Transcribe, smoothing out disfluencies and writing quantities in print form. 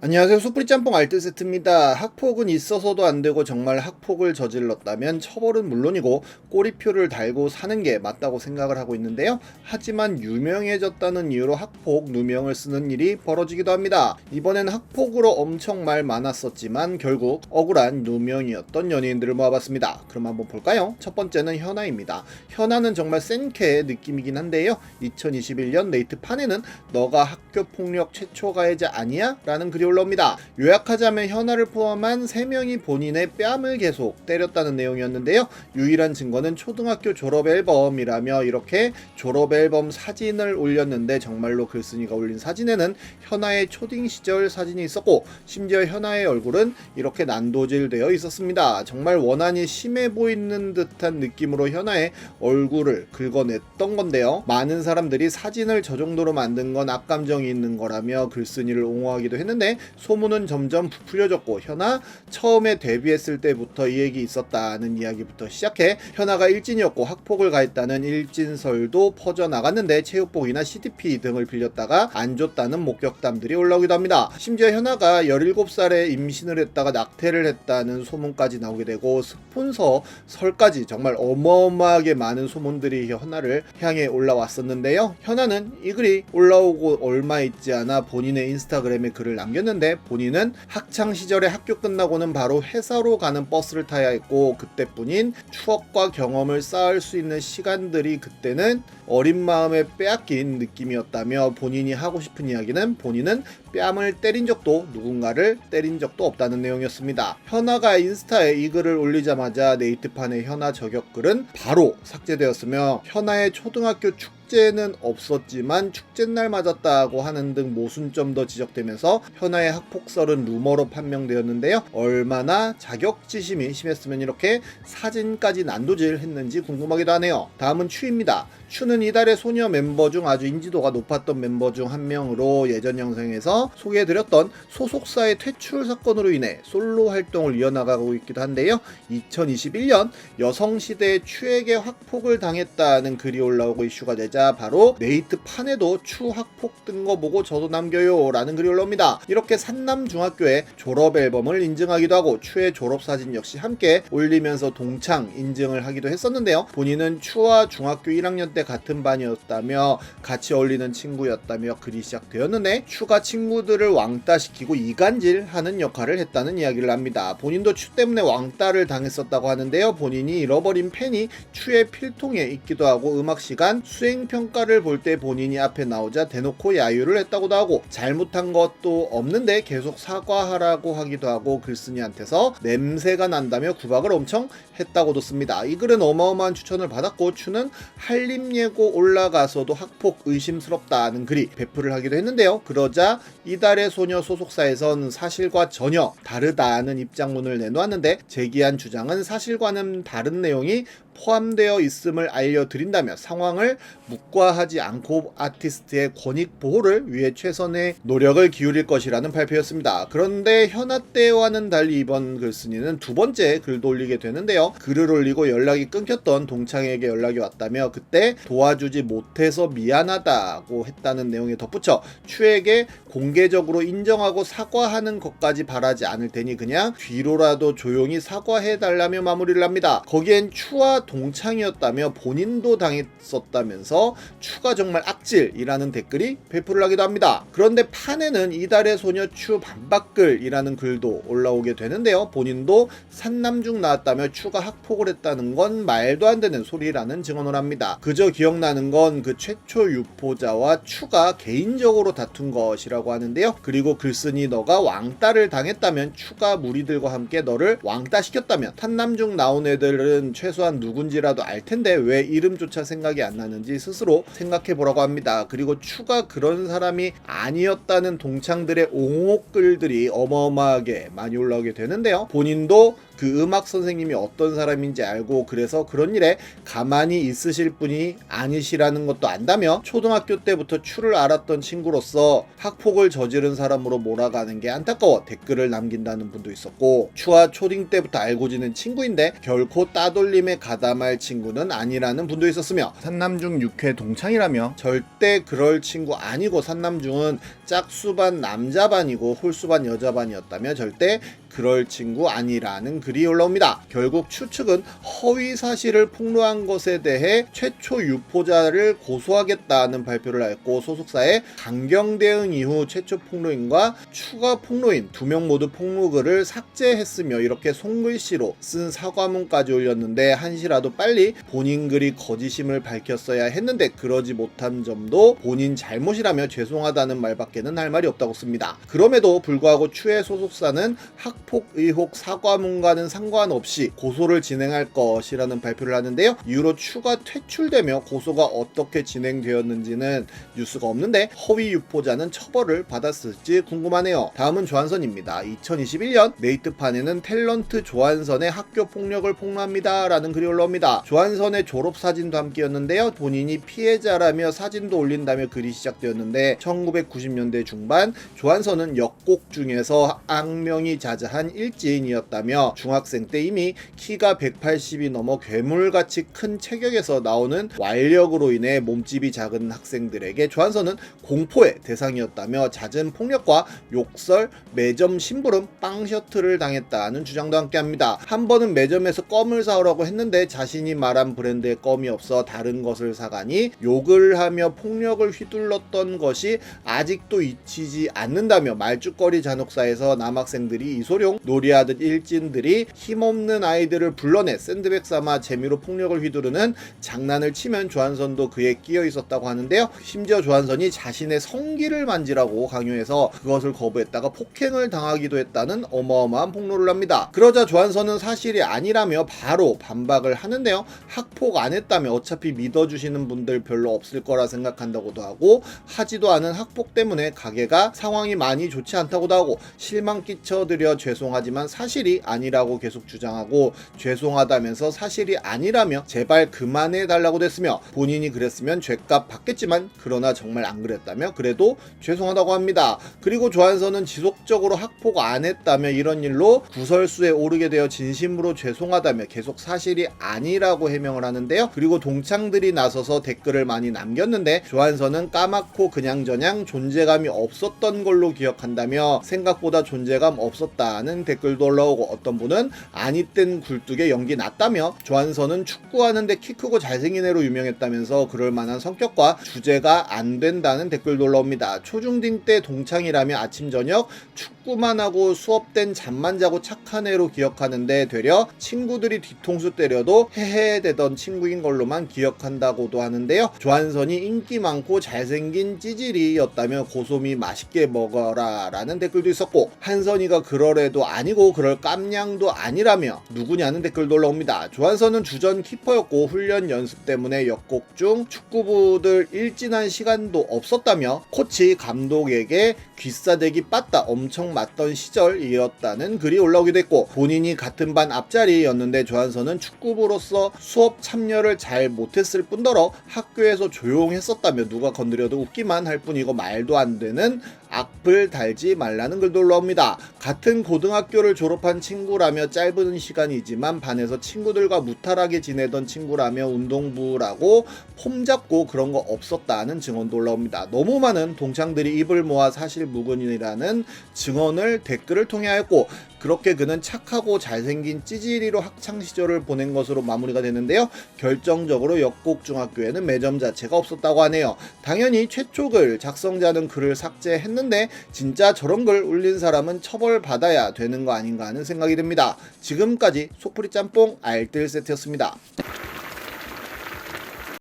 안녕하세요. 숯불이 짬뽕 알뜰 세트입니다. 학폭은 있어서도 안 되고 정말 학폭을 저질렀다면 처벌은 물론이고 꼬리표를 달고 사는 게 맞다고 생각을 하고 있는데요. 하지만 유명해졌다는 이유로 학폭 누명을 쓰는 일이 벌어지기도 합니다. 이번엔 학폭으로 엄청 말 많았었지만 결국 억울한 누명이었던 연예인들을 모아봤습니다. 그럼 한번 볼까요? 첫 번째는 현아입니다. 현아는 정말 센케의 느낌이긴 한데요. 2021년 네이트판에는 너가 학교폭력 최초 가해자 아니야? 라는 글이 올라옵니다. 요약하자면 현아를 포함한 3명이 본인의 뺨을 계속 때렸다는 내용이었는데요. 유일한 증거는 초등학교 졸업 앨범이라며 이렇게 졸업 앨범 사진을 올렸는데 정말로 글쓴이가 올린 사진에는 현아의 초딩 시절 사진이 있었고 심지어 현아의 얼굴은 이렇게 난도질되어 있었습니다. 정말 원한이 심해 보이는 듯한 느낌으로 현아의 얼굴을 긁어냈던 건데요. 많은 사람들이 사진을 저 정도로 만든 건 악감정이 있는 거라며 글쓴이를 옹호하기도 했는데 소문은 점점 부풀려졌고 현아 처음에 데뷔했을 때부터 이 얘기 있었다는 이야기부터 시작해 현아가 일진이었고 학폭을 가했다는 일진설도 퍼져나갔는데 체육복이나 CDP 등을 빌렸다가 안 줬다는 목격담들이 올라오기도 합니다. 심지어 현아가 17살에 임신을 했다가 낙태를 했다는 소문까지 나오게 되고 스폰서 설까지 정말 어마어마하게 많은 소문들이 현아를 향해 올라왔었는데요. 현아는 이 글이 올라오고 얼마 있지 않아 본인의 인스타그램에 글을 남겼는데 본인은 학창시절에 학교 끝나고는 바로 회사로 가는 버스를 타야 했고 그때뿐인 추억과 경험을 쌓을 수 있는 시간들이 그때는 어린 마음에 빼앗긴 느낌이었다며 본인이 하고 싶은 이야기는 본인은 뺨을 때린 적도 누군가를 때린 적도 없다는 내용이었습니다. 현아가 인스타에 이 글을 올리자마자 네이트판의 현아 저격글은 바로 삭제되었으며 현아의 초등학교 축제는 없었지만 축제날 맞았다고 하는 등 모순점도 지적되면서 현아의 학폭설은 루머로 판명되었는데요. 얼마나 자격지심이 심했으면 이렇게 사진까지 난도질했는지 궁금하기도 하네요. 다음은 추입니다. 추는 이달의 소녀 멤버 중 아주 인지도가 높았던 멤버 중 한 명으로 예전 영상에서 소개해드렸던 소속사의 퇴출 사건으로 인해 솔로 활동을 이어나가고 있기도 한데요. 2021년 여성시대의 추에게 학폭을 당했다는 글이 올라오고 이슈가 되자 바로 네이트판에도 추 학폭 뜬 거 보고 저도 남겨요 라는 글이 올라옵니다. 이렇게 산남중학교의 졸업 앨범을 인증하기도 하고 추의 졸업사진 역시 함께 올리면서 동창 인증을 하기도 했었는데요. 본인은 추와 중학교 1학년 때 같은 반이었다며 같이 어울리는 친구였다며 글이 시작되었는데 추가 친구들을 왕따시키고 이간질하는 역할을 했다는 이야기를 합니다. 본인도 추 때문에 왕따를 당했었다고 하는데요. 본인이 잃어버린 펜이 추의 필통에 있기도 하고 음악시간 수행평가를 볼 때 본인이 앞에 나오자 대놓고 야유를 했다고도 하고 잘못한 것도 없는데 계속 사과하라고 하기도 하고 글쓴이한테서 냄새가 난다며 구박을 엄청 했다고도 씁니다. 이 글은 어마어마한 추천을 받았고 추는 한림예고 올라가서도 학폭 의심스럽다는 글이 배포를 하기도 했는데요. 그러자 이달의 소녀 소속사에선 사실과 전혀 다르다는 입장문을 내놓았는데 제기한 주장은 사실과는 다른 내용이 포함되어 있음을 알려드린다며 상황을 묵과하지 않고 아티스트의 권익 보호를 위해 최선의 노력을 기울일 것이라는 발표였습니다. 그런데 현아 때와는 달리 이번 글쓴이는 두 번째 글도 올리게 되는데요. 글을 올리고 연락이 끊겼던 동창에게 연락이 왔다며 그때 도와주지 못해서 미안하다고 했다는 내용에 덧붙여 추에게 공개적으로 인정하고 사과하는 것까지 바라지 않을 테니 그냥 뒤로라도 조용히 사과해달라며 마무리를 합니다. 거기엔 추와 동창이었다며 본인도 당했었다면서 추가 정말 악질이라는 댓글이 배포를 하기도 합니다. 그런데 판에는 이달의 소녀 추 반박글이라는 글도 올라오게 되는데요. 본인도 산남중 나왔다며 추가 학폭을 했다는 건 말도 안 되는 소리라는 증언을 합니다. 그저 기억나는 건 그 최초 유포자와 추가 개인적으로 다툰 것이라고 하는데요. 그리고 글쓴이 너가 왕따를 당했다면 추가 무리들과 함께 너를 왕따시켰다면 산남중 나온 애들은 최소한 누군지라도 알 텐데 왜 이름조차 생각이 안 나는지 스스로 생각해 보라고 합니다. 그리고 추가 그런 사람이 아니었다는 동창들의 옹호글들이 어마어마하게 많이 올라오게 되는데요. 본인도 그 음악 선생님이 어떤 사람인지 알고 그래서 그런 일에 가만히 있으실 분이 아니시라는 것도 안다며 초등학교 때부터 추를 알았던 친구로서 학폭을 저지른 사람으로 몰아가는 게 안타까워 댓글을 남긴다는 분도 있었고, 추와 초딩 때부터 알고 지낸 친구인데 결코 따돌림에 가담할 친구는 아니라는 분도 있었으며, 산남중 6회 동창이라며 절대 그럴 친구 아니고 산남중은 짝수반 남자반이고 홀수반 여자반이었다며 절대 그럴 친구 아니라는 글이 올라옵니다. 결국 추측은 허위 사실을 폭로한 것에 대해 최초 유포자를 고소하겠다는 발표를 했고, 소속사에 강경 대응 이후 최초 폭로인과 추가 폭로인 2명 모두 폭로글을 삭제했으며 이렇게 손글씨로 쓴 사과문까지 올렸는데, 한시라도 빨리 본인 글이 거짓임을 밝혔어야 했는데 그러지 못한 점도 본인 잘못이라며 죄송하다는 말밖에는 할 말이 없다고 씁니다. 그럼에도 불구하고 추의 소속사는 학폭 의혹 사과문과는 상관없이 고소를 진행할 것이라는 발표를 하는데요. 이후로 추가 퇴출되며 고소가 어떻게 진행되었는지는 뉴스가 없는데 허위 유포자는 처벌을 받았을지 궁금하네요. 다음은 조한선입니다. 2021년 네이트판에는 탤런트 조한선의 학교 폭력을 폭로합니다 라는 글이 올라옵니다. 조한선의 졸업사진도 함께였는데요. 본인이 피해자라며 사진도 올린다며 글이 시작되었는데, 1990년대 중반 조한선은 역곡 중에서 악명이 자자한 일진이었다며 중학생 때 이미 키가 180이 넘어 괴물같이 큰 체격에서 나오는 완력으로 인해 몸집이 작은 학생들에게 조한선은 공포의 대상이었다며 잦은 폭력과 욕설, 매점 심부름, 빵 셔틀을 당했다는 주장도 함께합니다. 한 번은 매점에서 껌을 사오라고 했는데 자신이 말한 브랜드의 껌이 없어 다른 것을 사가니 욕을 하며 폭력을 휘둘렀던 것이 아직도 잊히지 않는다며, 말죽거리 잔혹사에서 남학생들이 이소룡 놀이하듯 일진들이 힘없는 아이들을 불러내 샌드백 삼아 재미로 폭력을 휘두르는 장난을 치면 조한선도 그에 끼어 있었다고 하는데요. 심지어 조한선이 자신의 성기를 만지라고 강요해서 그것을 거부했다가 폭행을 당하기도 했다는 어마어마한 폭로를 합니다. 그러자 조한선은 사실이 아니라며 바로 반박을 하는데요. 학폭 안 했다며 어차피 믿어주시는 분들 별로 없을 거라 생각한다고도 하고, 하지도 않은 학폭 때문에 가게가 상황이 많이 좋지 않다고도 하고, 실망 끼쳐드려 죄송하지만 사실이 아니라고 계속 주장하고, 죄송하다면서 사실이 아니라며 제발 그만해달라고도 했으며, 본인이 그랬으면 죗값 받겠지만 그러나 정말 안 그랬다며 그래도 죄송하다고 합니다. 그리고 조한선은 지속적으로 학폭 안 했다며 이런 일로 구설수에 오르게 되어 진심으로 죄송하다며 계속 사실이 아니라고 해명을 하는데요. 그리고 동창들이 나서서 댓글을 많이 남겼는데, 조한선은 까맣고 그냥저냥 존재감이 없었던 걸로 기억한다며 생각보다 존재감 없었다는 댓글도 올라오고, 어떤 분은 아니 땐 굴뚝에 연기 났다며 조한선은 축구하는데 키 크고 잘생긴 애로 유명했다면서 그럴 만한 성격과 주제가 안 된다는 댓글도 올라옵니다. 초중딩 때 동창이라며 아침 저녁 축구만 하고 수업 땐 잠만 자고 착한 애로 기억하는데 되려 친구들이 뒤통수 때려도 헤헤 대던 친구인 걸로만 기억한다고도 하는데요. 조한선이 인기 많고 잘생긴 찌질이였다며 고소미 맛있게 먹어라 라는 댓글도 있었고, 한선이가 그럴 애도 아니고 그럴 깜냥도 아니라며 누구냐는 댓글도 올라옵니다. 조한선은 주전 키퍼였고 훈련 연습 때문에 역곡 중 축구부들 일진한 시간도 없었다며 코치 감독에게 귀싸대기 빠따 엄청 맞던 시절이었다는 글이 올라오기도 했고, 본인이 같은 반 앞자리였는데 조한선은 축구부로서 수업 참여를 잘 못했을 뿐더러 학교에서 조용했었다며 누가 건드려도 웃기만 할 뿐이고 말도 안 되는 악플 달지 말라는 글도 올라옵니다. 같은 고등학교를 졸업한 친구라며 짧은 시간이지만 반에서 친구들과 무탈하게 지내던 친구라며 운동부라고 폼 잡고 그런 거 없었다는 증언도 올라옵니다. 너무 많은 동창들이 입을 모아 사실무근이라는 증언을 댓글을 통해 하였고, 그렇게 그는 착하고 잘생긴 찌질이로 학창시절을 보낸 것으로 마무리가 되는데요. 결정적으로 역곡중학교에는 매점 자체가 없었다고 하네요. 당연히 최초 글 작성자는 글을 삭제했는데 진짜 저런 글 올린 사람은 처벌받아야 되는 거 아닌가 하는 생각이 듭니다. 지금까지 속풀이 짬뽕 알뜰 세트였습니다.